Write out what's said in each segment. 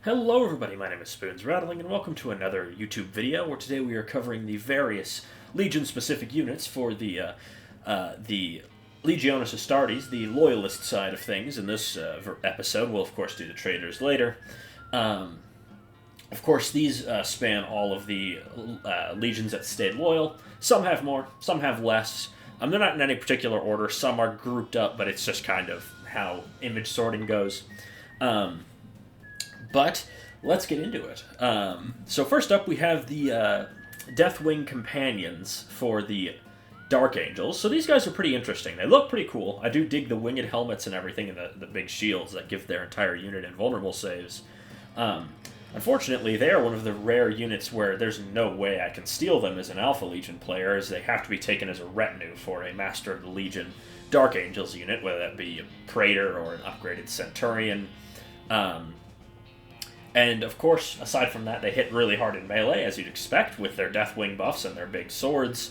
Hello everybody, my name is Spoons Rattling, and welcome to another YouTube video, where today we are covering the various Legion-specific units for the Legionis Astartes, the Loyalist side of things. In this episode, we'll of course do the Traitors later. Of course, these span all of the legions that stayed loyal. Some have more, some have less. They're not in any particular order. Some are grouped up, but it's just kind of how image sorting goes. But let's get into it. So first up, we have the Deathwing Companions for the Dark Angels. So these guys are pretty interesting. They look pretty cool. I do dig the winged helmets and everything, and the big shields that give their entire unit invulnerable saves. Unfortunately, they are one of the rare units where there's no way I can steal them as an Alpha Legion player, as they have to be taken as a retinue for a Master of the Legion Dark Angels unit, whether that be a Praetor or an upgraded Centurion. And, of course, aside from that, they hit really hard in melee, as you'd expect, with their Deathwing buffs and their big swords.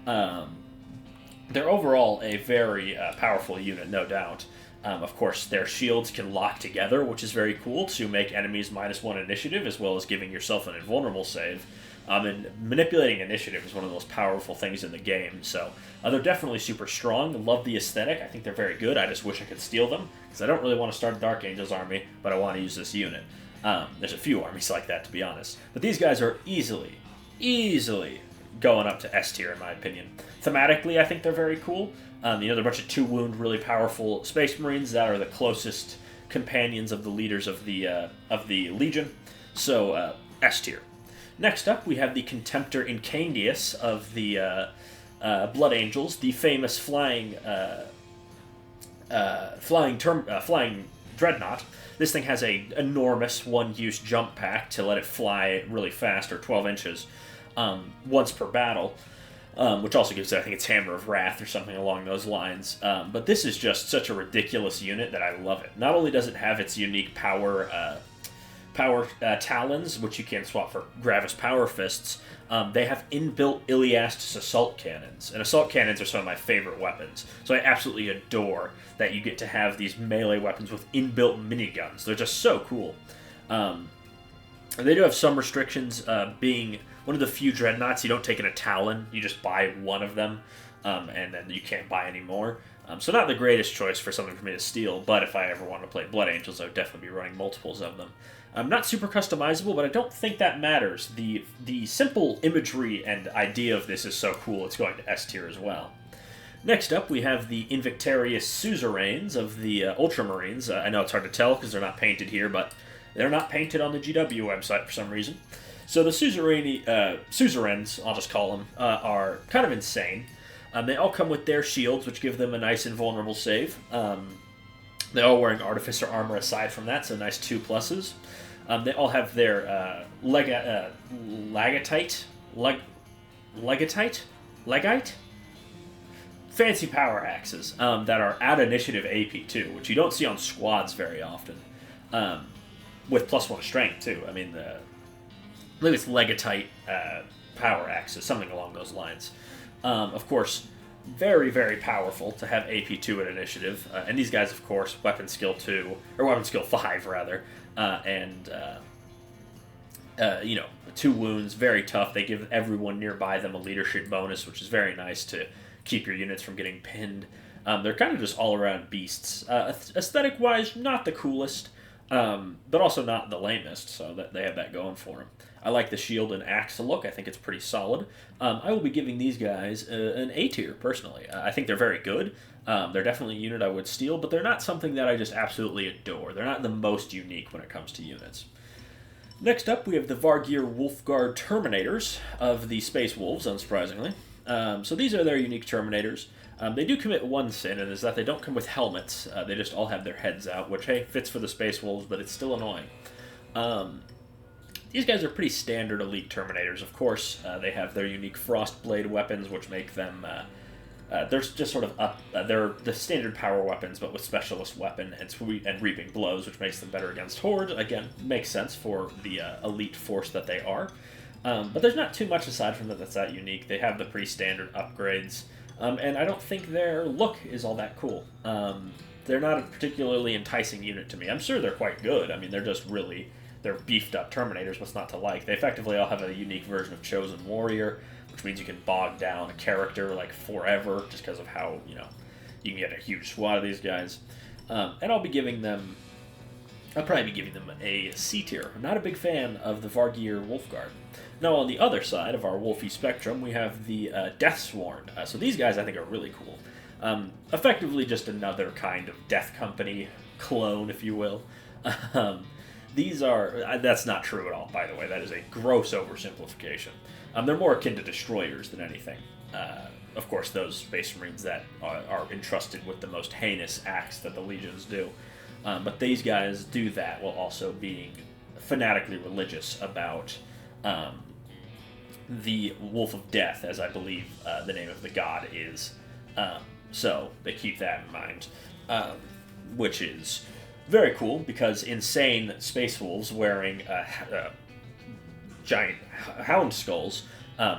They're overall a very powerful unit, no doubt. Of course, their shields can lock together, which is very cool, to make enemies -1 initiative, as well as giving yourself an invulnerable save. And manipulating initiative is one of the most powerful things in the game, so they're definitely super strong. Love the aesthetic. I think they're very good. I just wish I could steal them, because I don't really want to start a Dark Angels army, but I want to use this unit. There's a few armies like that, to be honest. But these guys are easily going up to S tier, in my opinion. Thematically, I think they're very cool. They're a bunch of 2-wound, really powerful Space Marines that are the closest companions of the leaders of the Legion. So, S tier. Next up, we have the Contemptor Incendius of the Blood Angels, the famous flying Dreadnought. This thing has a enormous one-use jump pack to let it fly really fast, or 12 inches, once per battle, which also gives it, I think it's Hammer of Wrath or something along those lines. But this is just such a ridiculous unit that I love it. Not only does it have its unique power talons, which you can swap for Gravis Power Fists, they have inbuilt Iliastus assault cannons, and assault cannons are some of my favorite weapons, so I absolutely adore that you get to have these melee weapons with inbuilt miniguns. They're just so cool. They do have some restrictions, being one of the few dreadnoughts you don't take in a Talon, you just buy one of them, and then you can't buy any more. So not the greatest choice for something for me to steal, but if I ever want to play Blood Angels, I would definitely be running multiples of them. Not super customizable, but I don't think that matters. The simple imagery and idea of this is so cool, it's going to S tier as well. Next up, we have the Invictarius Suzerains of the Ultramarines. I know it's hard to tell because they're not painted here, but they're not painted on the GW website for some reason. So the Suzerains, I'll just call them, are kind of insane. They all come with their shields, which give them a nice invulnerable save. They're all wearing Artificer armor aside from that, so nice 2 pluses. They all have their Legite? Fancy power axes that are at initiative AP2, which you don't see on squads very often. With +1 strength, too. I mean, I believe it's Legitite power axes, something along those lines. Of course, very, very powerful to have AP2 at initiative. And these guys, of course, weapon skill 2, or weapon skill 5, rather. 2 wounds, very tough. They give everyone nearby them a leadership bonus, which is very nice to keep your units from getting pinned. They're kind of just all-around beasts. Aesthetic-wise, not the coolest, but also not the lamest, so that they have that going for them. I like the shield and axe look. I think it's pretty solid. I will be giving these guys an A tier, personally. I think they're very good. They're definitely a unit I would steal, but they're not something that I just absolutely adore. They're not the most unique when it comes to units. Next up, we have the Vargir Wolfguard Terminators of the Space Wolves, unsurprisingly. So these are their unique Terminators. They do commit one sin, and is that they don't come with helmets. They just all have their heads out, which, hey, fits for the Space Wolves, but it's still annoying. These guys are pretty standard elite Terminators, of course. They have their unique Frostblade weapons, which make them... they're just sort of up... they're the standard power weapons, but with Specialist Weapon and Reaping Blows, which makes them better against Horde. Again, makes sense for the elite force that they are. But there's not too much aside from that's that unique. They have the pretty standard upgrades. And I don't think their look is all that cool. They're not a particularly enticing unit to me. I'm sure they're quite good. I mean, they're just really they're beefed up Terminators. What's not to like? They effectively all have a unique version of Chosen Warrior, which means you can bog down a character like forever just because of how, you know, you can get a huge squad of these guys. And I'll probably be giving them a C tier. I'm not a big fan of the Vargir Wolfguard. Now, on the other side of our Wolfy spectrum, we have the Deathsworn. So these guys I think are really cool. Effectively just another kind of Death Company clone, if you will. These are... that's not true at all, by the way. That is a gross oversimplification. They're more akin to Destroyers than anything. Of course, those Space Marines that are entrusted with the most heinous acts that the Legions do. But these guys do that while also being fanatically religious about the Wolf of Death, as I believe the name of the god is. So they keep that in mind, which is very cool because insane space wolves wearing giant hound skulls.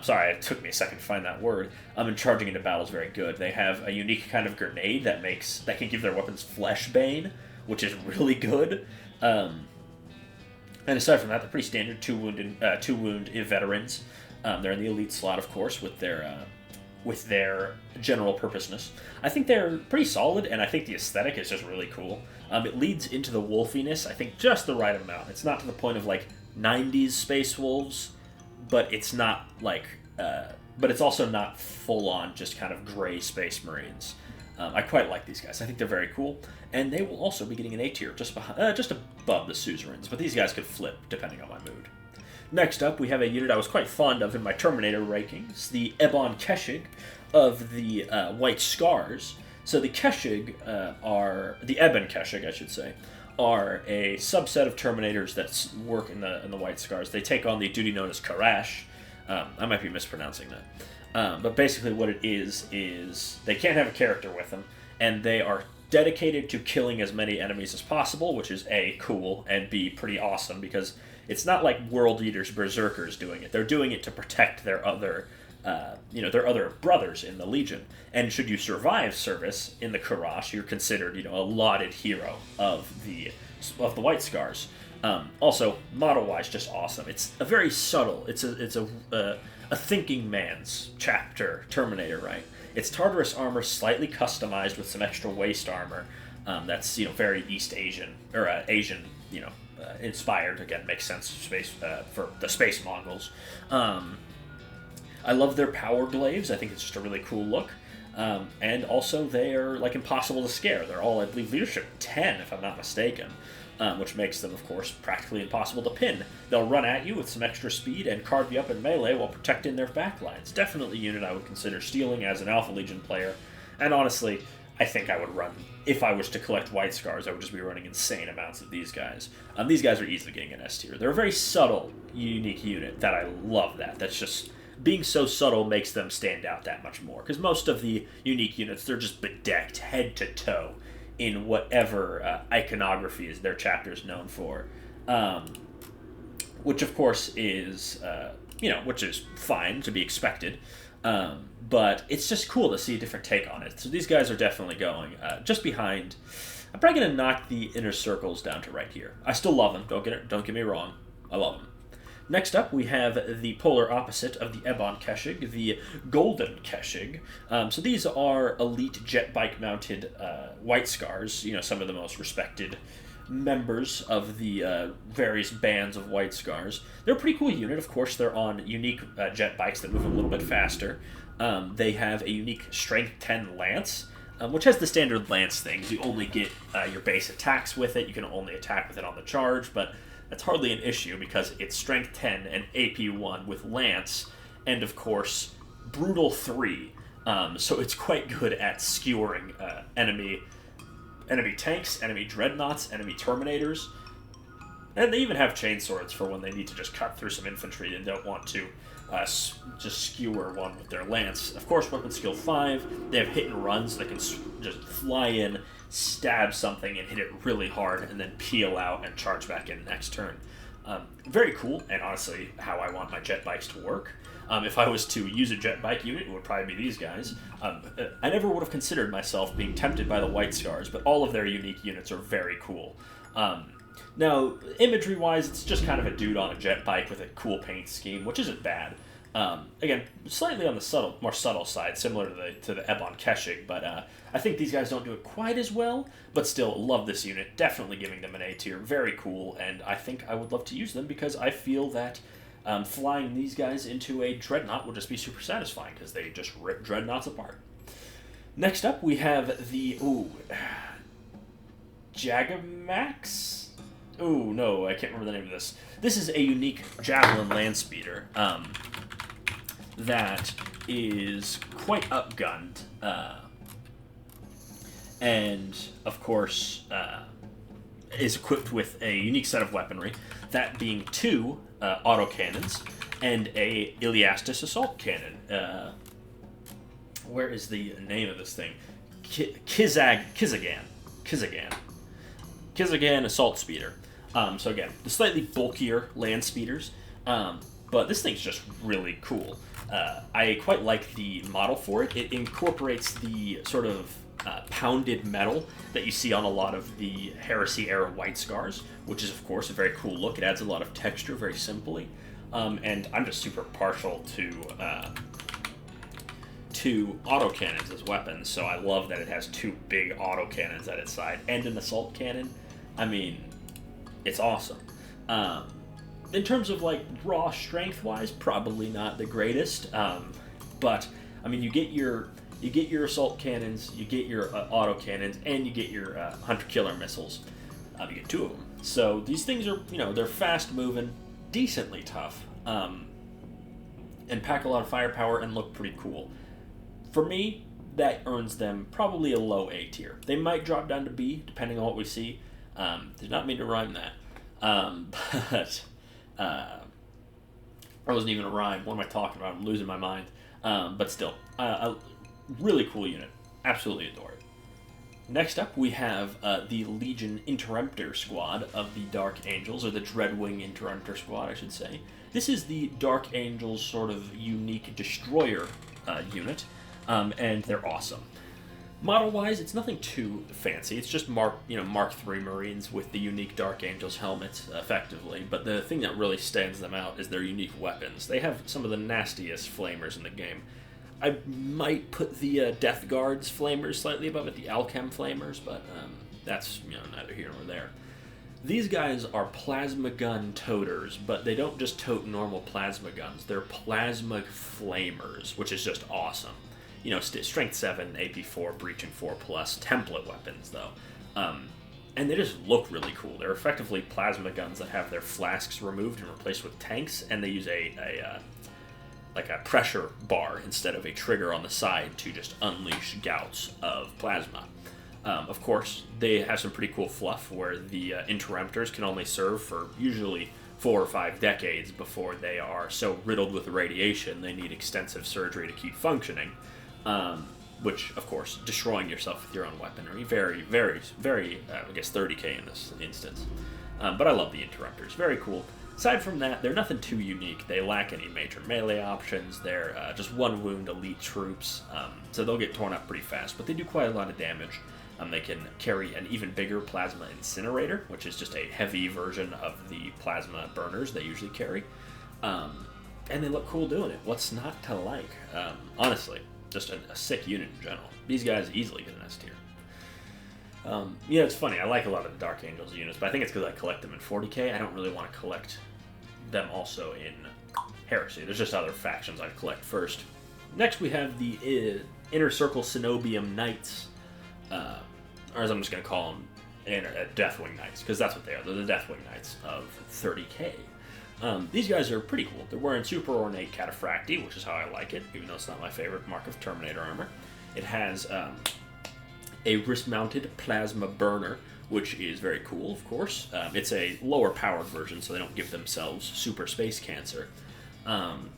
Sorry, it took me a second to find that word. And charging into battle is very good. They have a unique kind of grenade that can give their weapons flesh bane, which is really good. And aside from that, they're pretty standard two wound veterans. They're in the elite slot, of course, with their general purposeness. I think they're pretty solid, and I think the aesthetic is just really cool. It leads into the wolfiness, I think, just the right amount. It's not to the point of like 90s Space Wolves, but it's not like, but it's also not full on just kind of gray Space Marines. I quite like these guys. I think they're very cool, and they will also be getting an A tier just above the suzerains. But these guys could flip depending on my mood. Next up, we have a unit I was quite fond of in my Terminator rankings, the Ebon Keshig of the White Scars. So the Keshig the Ebon Keshig, I should say, are a subset of Terminators that work in the White Scars. They take on the duty known as Karash. I might be mispronouncing that. But basically what it is they can't have a character with them, and they are dedicated to killing as many enemies as possible, which is A, cool, and B, pretty awesome, because it's not like World Eaters Berserkers doing it. They're doing it to protect their other brothers in the Legion. And should you survive service in the Karash, you're considered, a lauded hero of the White Scars. Also, model-wise, just awesome. It's a very subtle. It's a thinking man's chapter Terminator, right? It's Tartarus armor slightly customized with some extra waist armor. That's very East Asian or Asian, inspired. Again, makes sense for the space Mongols. I love their power glaives. I think it's just a really cool look. And also, they are like impossible to scare. They're all, I believe, leadership 10, if I'm not mistaken. Which makes them, of course, practically impossible to pin. They'll run at you with some extra speed and carve you up in melee while protecting their backlines. Definitely a unit I would consider stealing as an Alpha Legion player. And honestly, I think I would run, if I was to collect White Scars, I would just be running insane amounts of these guys. These guys are easily getting an S tier. They're a very subtle, unique unit that I love that. That's just, being so subtle makes them stand out that much more. Because most of the unique units, they're just bedecked head to toe in whatever iconography is their chapter is known for, which of course is, which is fine to be expected, but it's just cool to see a different take on it. So these guys are definitely going just behind. I'm probably going to knock the inner circles down to right here. I still love them. Don't get me wrong. I love them. Next up, we have the polar opposite of the Ebon Keshig, the Golden Keshig. So these are elite jet bike mounted White Scars, some of the most respected members of the various bands of White Scars. They're a pretty cool unit. Of course, they're on unique jet bikes that move a little bit faster. They have a unique Strength 10 Lance, which has the standard Lance things. You only get your base attacks with it. You can only attack with it on the charge, but that's hardly an issue because it's Strength 10 and AP 1 with Lance, and of course, Brutal 3. So it's quite good at skewering enemy tanks, enemy dreadnoughts, enemy Terminators. And they even have chainswords for when they need to just cut through some infantry and don't want to just skewer one with their lance. Of course, weapon skill 5, they have hit and runs that can just fly in, stab something and hit it really hard, and then peel out and charge back in next turn. Very cool, and honestly, how I want my jet bikes to work. If I was to use a jet bike unit, it would probably be these guys. I never would have considered myself being tempted by the White Scars, but all of their unique units are very cool. Now, imagery-wise, it's just kind of a dude on a jet bike with a cool paint scheme, which isn't bad. Again, slightly on the more subtle side, similar to the Ebon Keshig, but I think these guys don't do it quite as well, but still love this unit. Definitely giving them an A tier. Very cool, and I think I would love to use them because I feel that flying these guys into a dreadnought would just be super satisfying because they just rip dreadnoughts apart. Next up, we have the Jagamax? Ooh, no, I can't remember the name of this. This is a unique Javelin land speeder that is quite upgunned, and, of course, is equipped with a unique set of weaponry, that being 2 autocannons and a Iliastus assault cannon. Where is the name of this thing? Kizagan assault speeder. So again, the slightly bulkier land speeders, but this thing's just really cool. I quite like the model for it. It incorporates the sort of pounded metal that you see on a lot of the Heresy era White Scars, which is of course a very cool look. It adds a lot of texture very simply, and I'm just super partial to autocannons as weapons, so I love that it has 2 big autocannons at its side and an assault cannon. I mean, it's awesome. In terms of like raw strength wise, probably not the greatest, but I mean you get your assault cannons, you get your auto cannons, and you get your hunter killer missiles. You get 2 of them. So these things are, they're fast moving, decently tough, and pack a lot of firepower and look pretty cool. For me, that earns them probably a low A tier. They might drop down to B depending on what we see. Did not mean to rhyme that. But that wasn't even a rhyme. What am I talking about? I'm losing my mind. But still, a really cool unit. Absolutely adore it. Next up, we have the Legion Interrupter Squad of the Dark Angels, or the Dreadwing Interrupter Squad, I should say. This is the Dark Angels' sort of unique destroyer unit, and they're awesome. Model-wise, it's nothing too fancy. It's just Mark III Marines with the unique Dark Angels helmets, effectively. But the thing that really stands them out is their unique weapons. They have some of the nastiest flamers in the game. I might put the Death Guard's flamers slightly above it, the Alchem flamers, but that's neither here nor there. These guys are plasma gun toters, but they don't just tote normal plasma guns. They're plasma flamers, which is just awesome. Strength 7, AP 4, Breaching 4 plus template weapons, though. And they just look really cool. They're effectively plasma guns that have their flasks removed and replaced with tanks, and they use a pressure bar instead of a trigger on the side to just unleash gouts of plasma. Of course, they have some pretty cool fluff where the interrupters can only serve for usually 4 or 5 decades before they are so riddled with radiation they need extensive surgery to keep functioning. Which, of course, destroying yourself with your own weaponry. Very, very, very, I guess 30k in this instance. But I love the interrupters. Very cool. Aside from that, they're nothing too unique. They lack any major melee options. They're just 1 wound elite troops, so they'll get torn up pretty fast. But they do quite a lot of damage. They can carry an even bigger plasma incinerator, which is just a heavy version of the plasma burners they usually carry. And they look cool doing it. What's not to like? Honestly. Just a sick unit in general. These guys easily get an S tier. It's funny. I like a lot of the Dark Angels units, but I think it's because I collect them in 40k. I don't really want to collect them also in Heresy. There's just other factions I'd collect first. Next, we have the Inner Circle Cenobium Knights, or as I'm just going to call them, Deathwing Knights, because that's what they are. They're the Deathwing Knights of 30k. These guys are pretty cool. They're wearing super ornate cataphracti, which is how I like it, even though it's not my favorite mark of Terminator armor. It has a wrist-mounted plasma burner, which is very cool, of course. It's a lower-powered version, so they don't give themselves super space cancer. And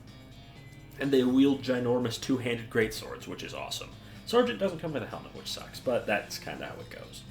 they wield ginormous two-handed greatswords, which is awesome. Sergeant doesn't come with a helmet, which sucks, but that's kind of how it goes.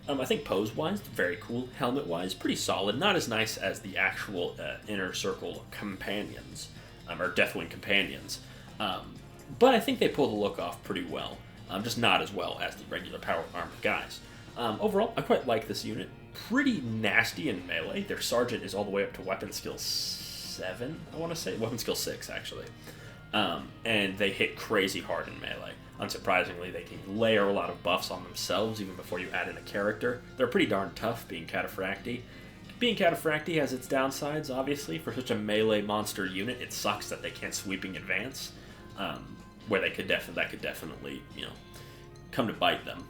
I think pose-wise, very cool. Helmet-wise, pretty solid. Not as nice as the actual Inner Circle companions, or Deathwing companions. But I think they pull the look off pretty well. Just not as well as the regular power armored guys. Overall, I quite like this unit. pretty nasty in melee. Their sergeant is all the way up to weapon skill 7, I want to say. Weapon skill 6, actually. And they hit crazy hard in melee. Unsurprisingly, they can layer a lot of buffs on themselves even before you add in a character. They're pretty darn tough, being cataphracti. Being cataphracti has its downsides, obviously. For such a melee monster unit, it sucks that they can't sweeping advance, where that could definitely, come to bite them.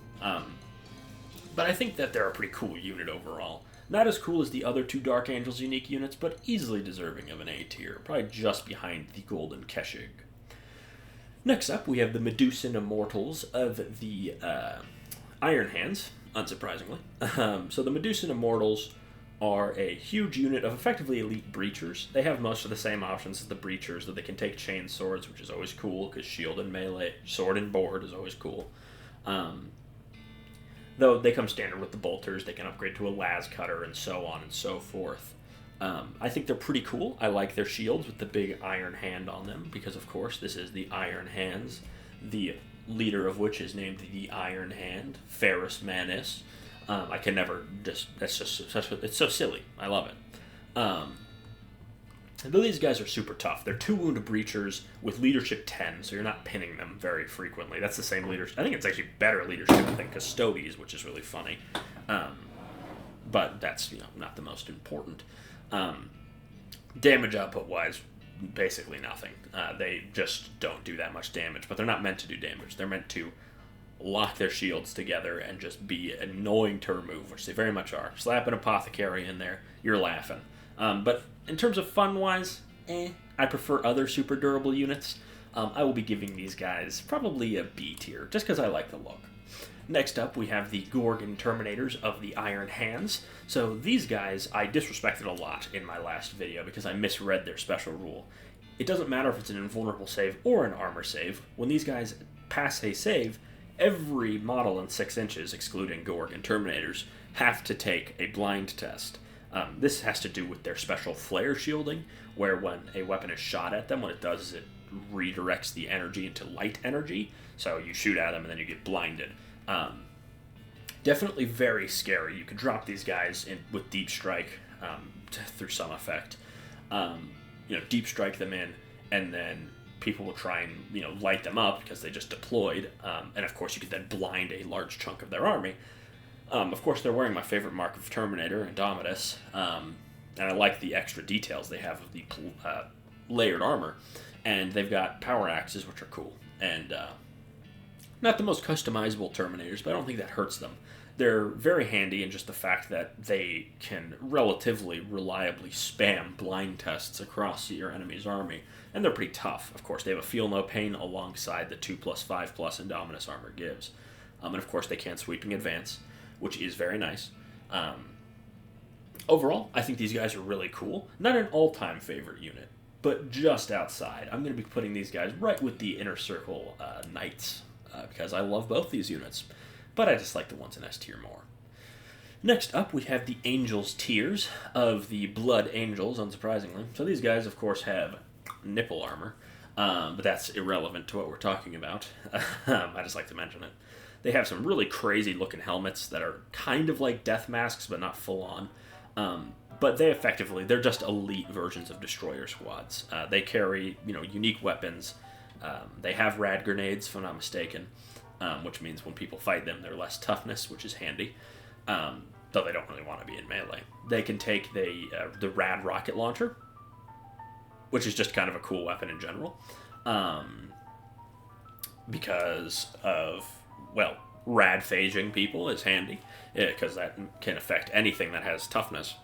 But I think that they're a pretty cool unit overall. Not as cool as the other 2 Dark Angels unique units, but easily deserving of an A tier, probably just behind the Golden Keshig. Next up, we have the Medusan Immortals of the Iron Hands, unsurprisingly. So the Medusan Immortals are a huge unit of effectively elite breachers. They have most of the same options as the breachers, though they can take chain swords, which is always cool, because shield and melee, sword and board is always cool. Though they come standard with the bolters, they can upgrade to a las cutter, and so on and so forth. I think they're pretty cool. I like their shields with the big iron hand on them, because of course this is the Iron Hands, the leader of which is named the Iron Hand, Ferrus Manus. I can never it's so silly. I love it. Though these guys are super tough. They're 2 wound breachers with leadership 10, so you're not pinning them very frequently. That's the same leadership. I think it's actually better leadership than Custodes, which is really funny. But that's, not the most important. Damage output-wise, basically nothing. They just don't do that much damage, but they're not meant to do damage. They're meant to lock their shields together and just be annoying to remove, which they very much are. Slap an apothecary in there, you're laughing. But in terms of fun-wise, I prefer other super durable units. I will be giving these guys probably a B tier, just because I like the look. Next up, we have the Gorgon Terminators of the Iron Hands. So these guys I disrespected a lot in my last video because I misread their special rule. It doesn't matter if it's an invulnerable save or an armor save. When these guys pass a save, every model in 6 inches, excluding Gorgon Terminators, have to take a blind test. This has to do with their special flare shielding, where when a weapon is shot at them, what it does is it redirects the energy into light energy, so you shoot at them and then you get blinded. Definitely very scary. You could drop these guys in with Deep Strike through some effect. Deep Strike them in, and then people will try and light them up because they just deployed, and of course you could then blind a large chunk of their army. Of course, they're wearing my favorite mark of Terminator, Indomitus, and I like the extra details they have of the layered armor, and they've got power axes, which are cool, and not the most customizable Terminators, but I don't think that hurts them. They're very handy in just the fact that they can relatively reliably spam blind tests across your enemy's army, and they're pretty tough. Of course, they have a Feel No Pain alongside the 2+, 5+ Indominus armor gives. And of course, they can sweeping advance, which is very nice. Overall, I think these guys are really cool. Not an all-time favorite unit, but just outside. I'm going to be putting these guys right with the Inner Circle Knights, because I love both these units, but I just like the ones in S tier more. Next up, we have the Angels tiers of the Blood Angels, unsurprisingly. So these guys, of course, have nipple armor, but that's irrelevant to what we're talking about. I just like to mention it. They have some really crazy-looking helmets that are kind of like death masks, but not full-on. But they're just elite versions of destroyer squads. They carry, unique weapons. They have rad grenades, if I'm not mistaken, which means when people fight them, they're less toughness, which is handy. Though they don't really want to be in melee. They can take the rad rocket launcher, which is just kind of a cool weapon in general, because of, rad phasing people is handy, because that can affect anything that has toughness.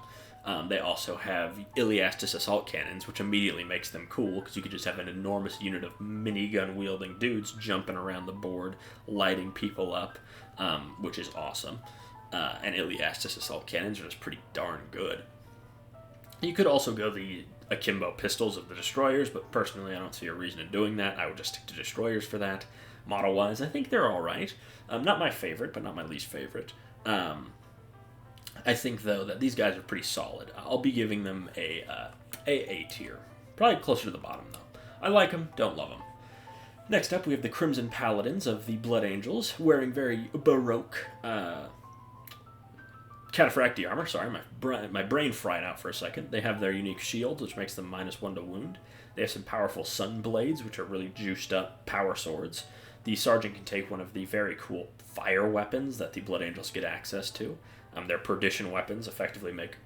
They also have Iliastus assault cannons, which immediately makes them cool, because you could just have an enormous unit of minigun-wielding dudes jumping around the board, lighting people up, which is awesome. And Iliastus assault cannons are just pretty darn good. You could also go the akimbo pistols of the destroyers, but personally I don't see a reason in doing that. I would just stick to destroyers for that. Model-wise, I think they're alright. Not my favorite, but not my least favorite. I think, though, that these guys are pretty solid. I'll be giving them a tier. Probably closer to the bottom, though. I like them, don't love them. Next up, we have the Crimson Paladins of the Blood Angels, wearing very Baroque Cataphractii armor, sorry, my brain fried out for a second. They have their unique shield, which makes them -1 to wound. They have some powerful sun blades, which are really juiced up power swords. The sergeant can take one of the very cool fire weapons that the Blood Angels get access to. Their perdition weapons effectively make,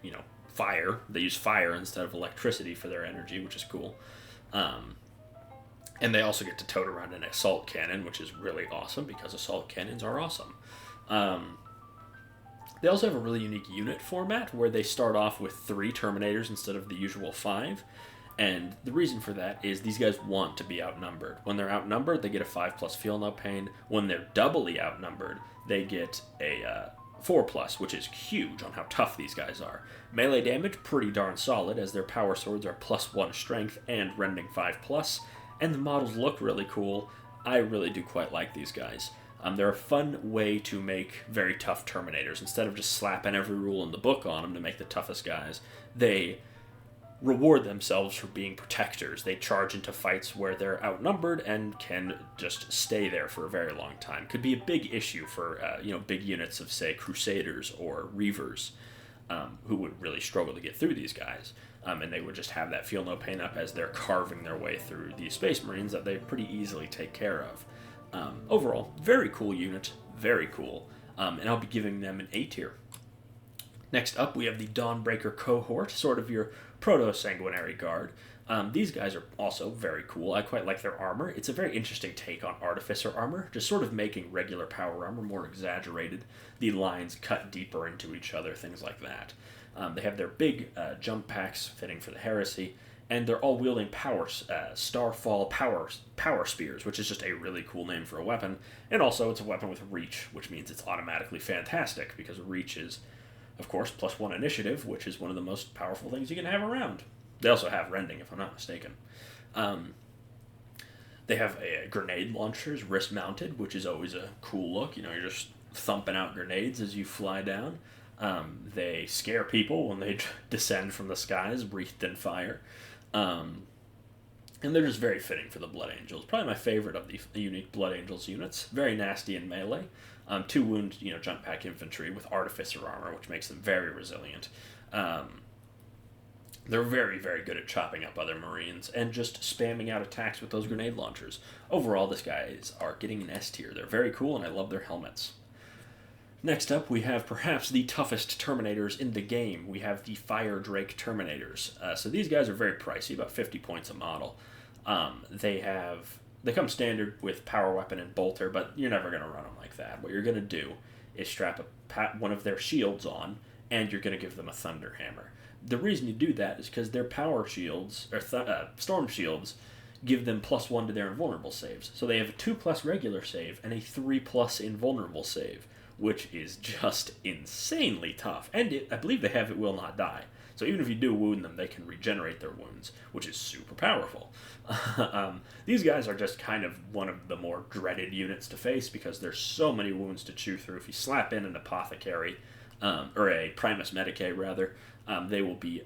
fire. They use fire instead of electricity for their energy, which is cool. And they also get to tote around an assault cannon, which is really awesome because assault cannons are awesome. They also have a really unique unit format where they start off with 3 Terminators instead of the usual 5. And the reason for that is these guys want to be outnumbered. When they're outnumbered, they get a 5+ feel no pain. When they're doubly outnumbered, they get a 4+, which is huge on how tough these guys are. Melee damage, pretty darn solid, as their power swords are +1 strength and rending 5+. And the models look really cool. I really do quite like these guys. They're a fun way to make very tough Terminators. Instead of just slapping every rule in the book on them to make the toughest guys, they reward themselves for being protectors. They charge into fights where they're outnumbered and can just stay there for a very long time. Could be a big issue for big units of, say, Crusaders or Reavers, who would really struggle to get through these guys. And they would just have that feel no pain up as they're carving their way through these Space Marines that they pretty easily take care of. Overall, very cool unit, very cool, and I'll be giving them an A tier. Next up, we have the Dawnbreaker cohort, sort of your proto-sanguinary guard. These guys are also very cool. I quite like their armor. It's a very interesting take on artificer armor, just sort of making regular power armor more exaggerated. The lines cut deeper into each other, things like that. They have their big jump packs fitting for the heresy, and they're all wielding Starfall power spears, which is just a really cool name for a weapon. And also, it's a weapon with reach, which means it's automatically fantastic, because reach is, of course, +1 initiative, which is one of the most powerful things you can have around. They also have rending, if I'm not mistaken. They have grenade launchers, wrist-mounted, which is always a cool look. You're just thumping out grenades as you fly down. They scare people when they descend from the skies, breathed in fire. And they're just very fitting for the Blood Angels. Probably my favorite of the unique Blood Angels units. Very nasty in melee. 2 wound, jump pack infantry with artificer armor, which makes them very resilient. They're very, very good at chopping up other Marines and just spamming out attacks with those grenade launchers. Overall, these guys are getting an S tier. They're very cool, and I love their helmets. Next up, we have perhaps the toughest Terminators in the game. We have the Fire Drake Terminators. So these guys are very pricey, about 50 points a model. They come standard with power weapon and bolter, but you're never going to run them like that. What you're going to do is strap one of their shields on, and you're going to give them a thunder hammer. The reason you do that is because their power shields, or storm shields, give them +1 to their invulnerable saves. So they have a 2+ regular save and a 3+ invulnerable save, which is just insanely tough. And I believe they have It Will Not Die. So even if you do wound them, they can regenerate their wounds, which is super powerful. These guys are just kind of one of the more dreaded units to face because there's so many wounds to chew through. If you slap in an apothecary, or a primus medicae rather, they will be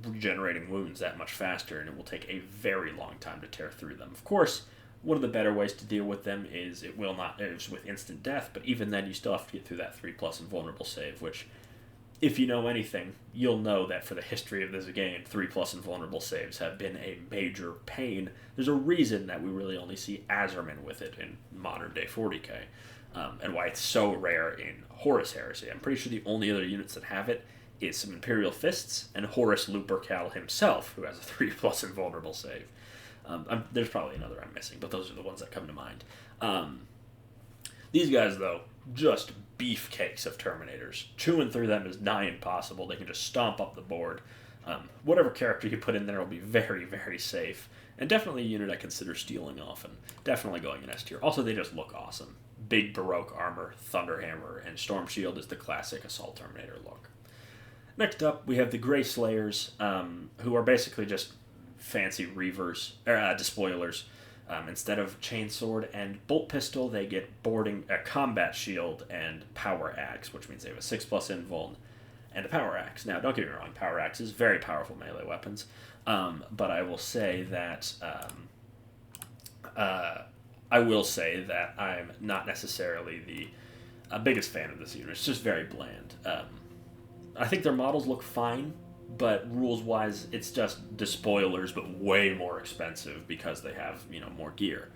regenerating wounds that much faster, and it will take a very long time to tear through them. Of course, one of the better ways to deal with them is with instant death, but even then you still have to get through that 3+ invulnerable save, which, if you know anything, you'll know that for the history of this game, 3+ invulnerable saves have been a major pain. There's a reason that we really only see Azerman with it in modern day 40k, and why it's so rare in Horus Heresy. I'm pretty sure the only other units that have it is some Imperial Fists and Horus Lupercal himself, who has a 3+ invulnerable save. There's probably another I'm missing, but those are the ones that come to mind. These guys, though, just beefcakes of Terminators. Chewing through them is nigh impossible. They can just stomp up the board. Whatever character you put in there will be very, very safe. And definitely a unit I consider stealing often. Definitely going in S tier. Also, they just look awesome. Big Baroque armor, Thunderhammer, and Storm Shield is the classic Assault Terminator look. Next up, we have the Grey Slayers, who are basically just fancy Reavers, Despoilers. Instead of Chainsword and Bolt Pistol, they get Combat Shield and Power Axe, which means they have a 6+ invuln and a Power Axe. Now, don't get me wrong, Power Axes, very powerful melee weapons, but I will say that I'm not necessarily the a biggest fan of this unit. It's just very bland. I think their models look fine, but rules-wise, it's just despoilers, but way more expensive because they have, more gear.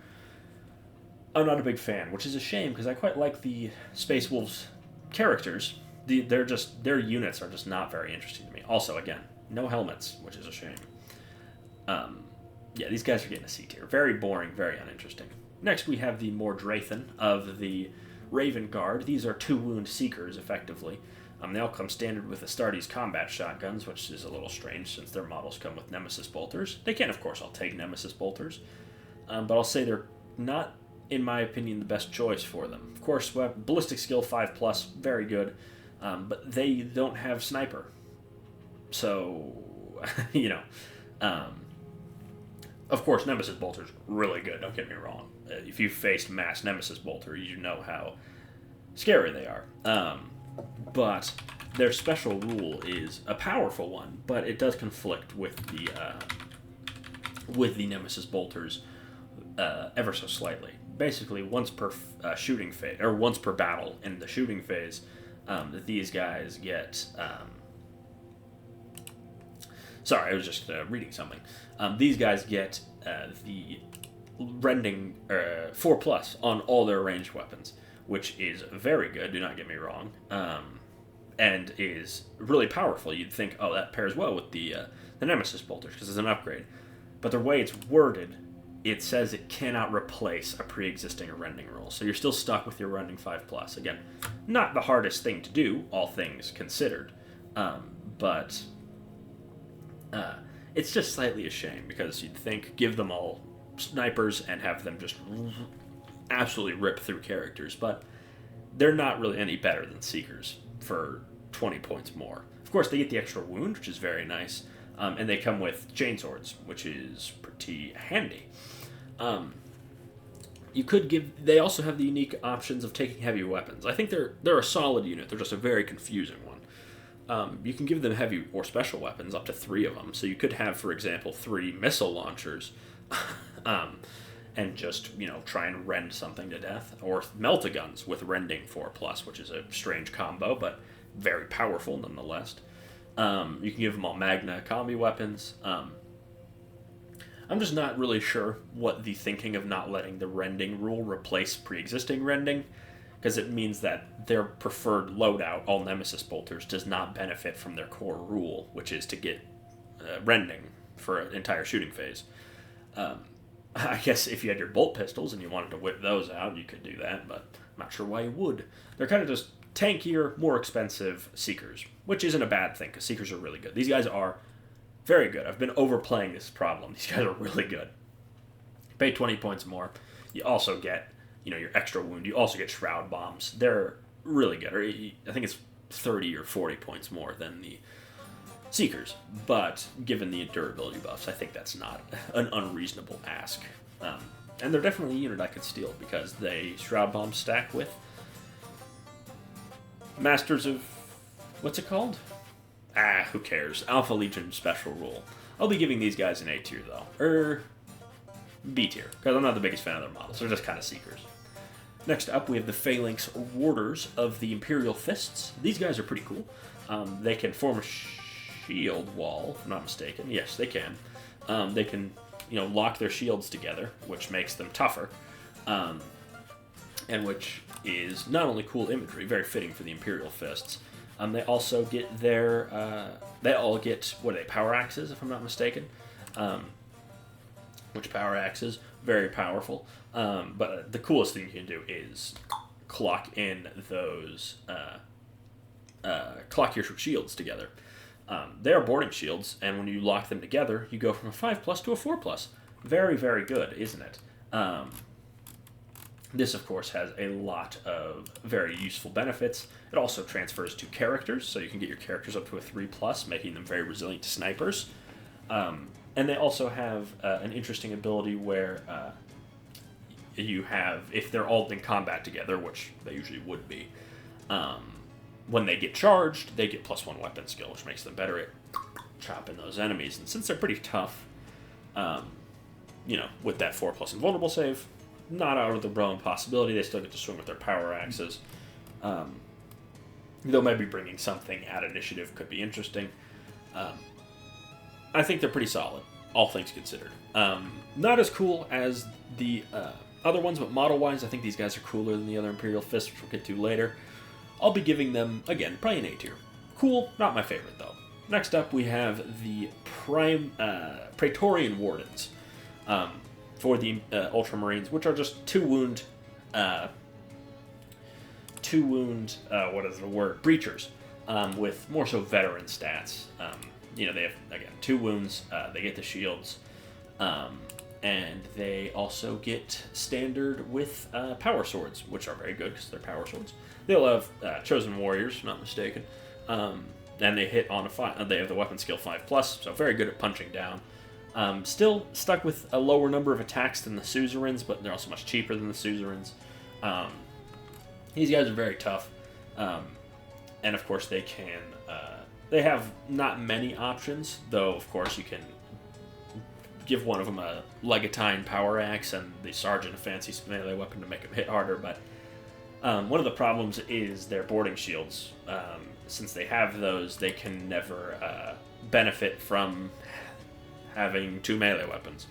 I'm not a big fan, which is a shame because I quite like the Space Wolves characters. Their units are just not very interesting to me. Also, again, no helmets, which is a shame. Yeah, these guys are getting a C tier. Very boring, very uninteresting. Next, we have the Mordrathan of the Raven Guard. These are 2-wound seekers, effectively. They all come standard with Astartes combat shotguns, which is a little strange since their models come with Nemesis bolters. They can, of course, all take Nemesis bolters, but I'll say they're not, in my opinion, the best choice for them. Of course, ballistic skill 5+, very good, but they don't have sniper. So, of course, Nemesis bolters really good. Don't get me wrong. If you've faced mass Nemesis bolter, you know how scary they are. But their special rule is a powerful one, but it does conflict with the Nemesis bolters ever so slightly. Basically, once per shooting phase, or once per battle in the shooting phase, these guys get. Sorry, I was just reading something. These guys get the rending 4+ on all their ranged weapons, which is very good, do not get me wrong, and is really powerful. You'd think, oh, that pairs well with the Nemesis bolters because it's an upgrade. But the way it's worded, it says it cannot replace a pre-existing rending rule. So you're still stuck with your rending 5+. Again, not the hardest thing to do, all things considered, but it's just slightly a shame because you'd think give them all snipers and have them just absolutely rip through characters, but they're not really any better than Seekers for 20 points more. Of course, they get the extra wound, which is very nice, and they come with chainswords, which is pretty handy. They also have the unique options of taking heavy weapons. I think they're a solid unit. They're just a very confusing one. You can give them heavy or special weapons, up to 3 of them. So you could have, for example, 3 missile launchers, and just, try and rend something to death. Or melt-a-guns with rending 4+, which is a strange combo, but very powerful nonetheless. You can give them all Magna combi weapons. I'm just not really sure what the thinking of not letting the rending rule replace pre-existing rending, because it means that their preferred loadout, all Nemesis bolters, does not benefit from their core rule, which is to get rending for an entire shooting phase. I guess if you had your bolt pistols and you wanted to whip those out, you could do that, but I'm not sure why you would. They're kind of just tankier, more expensive Seekers, which isn't a bad thing, because Seekers are really good. These guys are very good. I've been overplaying this problem. These guys are really good. Pay 20 points more. You also get, your extra wound. You also get Shroud Bombs. They're really good. Or I think it's 30 or 40 points more than the Seekers. But given the durability buffs, I think that's not an unreasonable ask. And they're definitely a unit I could steal because they Shroud Bomb stack with Masters of... what's it called? Who cares? Alpha Legion special rule. I'll be giving these guys an A tier, though. B tier, because I'm not the biggest fan of their models. They're just kind of Seekers. Next up, we have the Phalanx Warders of the Imperial Fists. These guys are pretty cool. They can form a shield wall, if I'm not mistaken. Yes, they can. They can, lock their shields together, which makes them tougher. And which is not only cool imagery, very fitting for the Imperial Fists. They also get they all get, power axes, if I'm not mistaken. Which power axes, very powerful. But the coolest thing you can do is clock in those, clock your shields together. They are boarding shields, and when you lock them together, you go from a 5+ to a 4+. Very, very good, isn't it? This, of course, has a lot of very useful benefits. It also transfers to characters, so you can get your characters up to a 3+, making them very resilient to snipers. And they also have an interesting ability where you have, if they're all in combat together, which they usually would be, when they get charged, they get +1 weapon skill, which makes them better at chopping those enemies. And since they're pretty tough, with that 4+ invulnerable save, not out of the realm of possibility. They still get to swing with their power axes. Though maybe bringing something at initiative could be interesting. I think they're pretty solid, all things considered. Not as cool as the other ones, but model-wise, I think these guys are cooler than the other Imperial Fists, which we'll get to later. I'll be giving them, again, probably an A tier. Cool, not my favorite, though. Next up, we have the Praetorian Wardens for the Ultramarines, which are just two wound, breachers, with more so veteran stats. They have, again, 2 wounds, they get the shields, and they also get standard with power swords, which are very good because they're power swords. They'll have Chosen Warriors, if not mistaken, and they hit on a 5. They have the weapon skill 5+, so very good at punching down. Still stuck with a lower number of attacks than the suzerains, but they're also much cheaper than the suzerains. These guys are very tough, and of course they can. They have not many options, though. Of course, you can give one of them a legatine power axe and the sergeant a fancy melee weapon to make them hit harder. But one of the problems is their boarding shields. Since they have those, they can never benefit from having 2 melee weapons,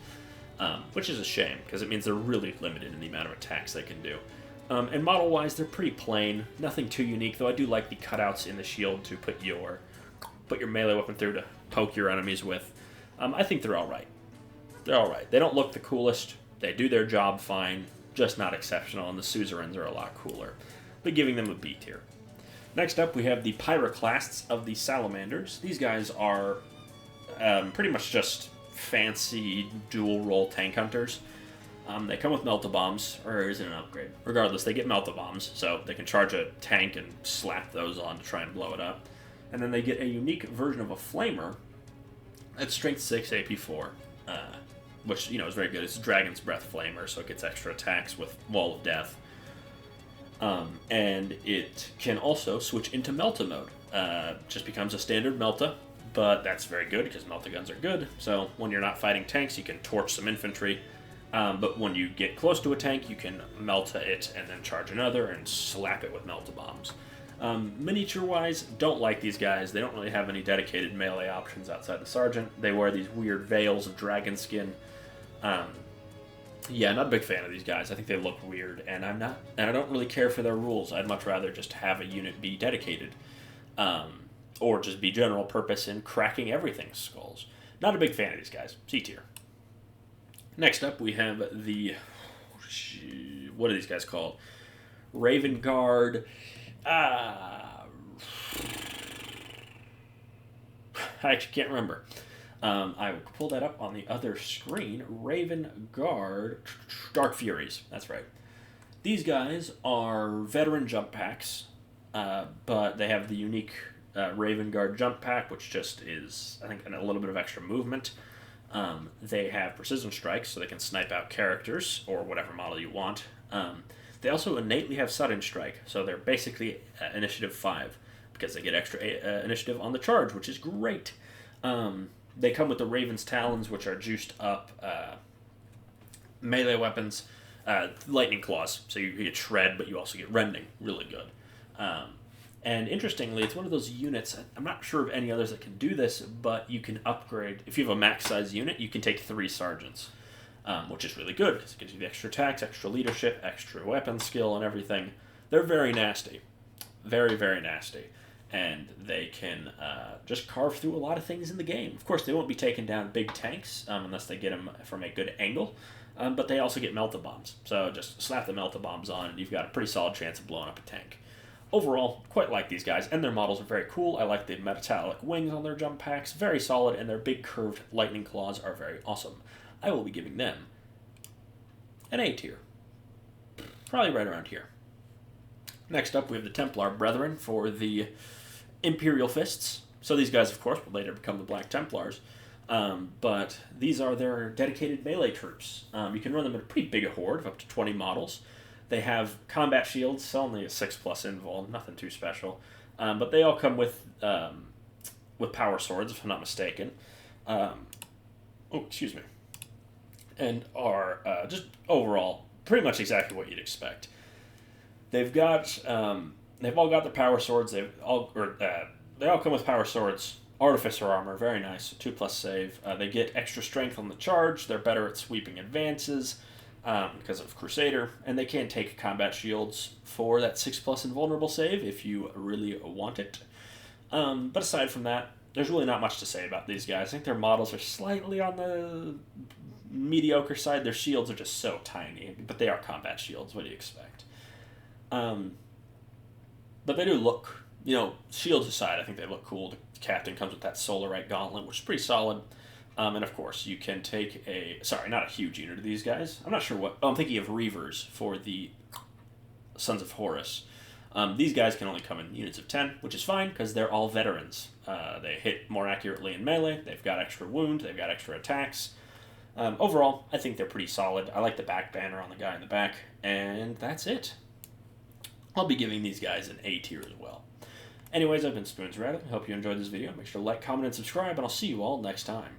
which is a shame because it means they're really limited in the amount of attacks they can do. And model-wise, they're pretty plain, nothing too unique. Though I do like the cutouts in the shield to put your melee weapon through to poke your enemies with. I think they're all right. They're all right. They don't look the coolest. They do their job fine, just not exceptional. And the suzerains are a lot cooler, but giving them a B tier. Next up, we have the Pyroclasts of the Salamanders. These guys are pretty much just fancy dual-role tank hunters. They come with Melt-A-Bombs, or is it an upgrade? Regardless, they get Melt-A-Bombs, so they can charge a tank and slap those on to try and blow it up. And then they get a unique version of a Flamer at Strength 6, AP 4, which, is very good. It's a Dragon's Breath Flamer, so it gets extra attacks with Wall of Death. And it can also switch into Melta mode. Just becomes a standard Melta, but that's very good because Melta guns are good. So when you're not fighting tanks, you can torch some infantry. But when you get close to a tank, you can Melta it and then charge another and slap it with Melt-A-Bombs. Miniature-wise, don't like these guys. They don't really have any dedicated melee options outside the Sergeant. They wear these weird veils of dragon skin. Not a big fan of these guys. I think they look weird, and I don't really care for their rules. I'd much rather just have a unit be dedicated, or just be general purpose in cracking everything's skulls. Not a big fan of these guys. C tier. Next up, we have the... What are these guys called? Raven Guard... I actually can't remember. I will pull that up on the other screen. Raven Guard... Dark Furies. That's right. These guys are veteran jump packs, but they have the unique Raven Guard jump pack, which just is, I think, a little bit of extra movement. They have precision strikes, so they can snipe out characters, or whatever model you want. They also innately have sudden strike, so they're basically initiative 5, because they get extra initiative on the charge, which is great. They come with the Raven's Talons, which are juiced up melee weapons, lightning claws, so you get shred, but you also get rending, really good. And interestingly, it's one of those units, I'm not sure of any others that can do this, but you can upgrade. If you have a max size unit, you can take 3 sergeants, which is really good because it gives you the extra attacks, extra leadership, extra weapon skill, and everything. They're very nasty. Very, very nasty. And they can just carve through a lot of things in the game. Of course, they won't be taking down big tanks unless they get them from a good angle, but they also get Melt-A-Bombs. So just slap the Melt-A-Bombs on, and you've got a pretty solid chance of blowing up a tank. Overall, quite like these guys, and their models are very cool. I like the metallic wings on their jump packs, very solid, and their big curved lightning claws are very awesome. I will be giving them an A tier. Probably right around here. Next up, we have the Templar Brethren for the Imperial Fists. So these guys, of course, will later become the Black Templars, but these are their dedicated melee troops. You can run them in a pretty big horde of up to 20 models. They have combat shields, so only a 6+ invul, nothing too special. But they all come with power swords, if I'm not mistaken. Excuse me. And are just overall pretty much exactly what you'd expect. They've got they've all got their power swords. They all come with power swords. Artificer armor, very nice. 2+ save. They get extra strength on the charge. They're better at sweeping advances because of Crusader, and they can take combat shields for that 6+ invulnerable save if you really want it. But aside from that, there's really not much to say about these guys. I think their models are slightly on the mediocre side. Their shields are just so tiny, but they are combat shields. What do you expect? But they do look, shields aside, I think they look cool. The captain comes with that Solarite gauntlet, which is pretty solid. And of course, you can take not a huge unit of these guys. I'm not sure what. I'm thinking of Reavers for the Sons of Horus. These guys can only come in units of 10, which is fine because they're all veterans. They hit more accurately in melee. They've got extra wound. They've got extra attacks. Overall, I think they're pretty solid. I like the back banner on the guy in the back, and that's it. I'll be giving these guys an A tier as well. Anyways, I've been Spoons Rattle. I hope you enjoyed this video. Make sure to like, comment, and subscribe, and I'll see you all next time.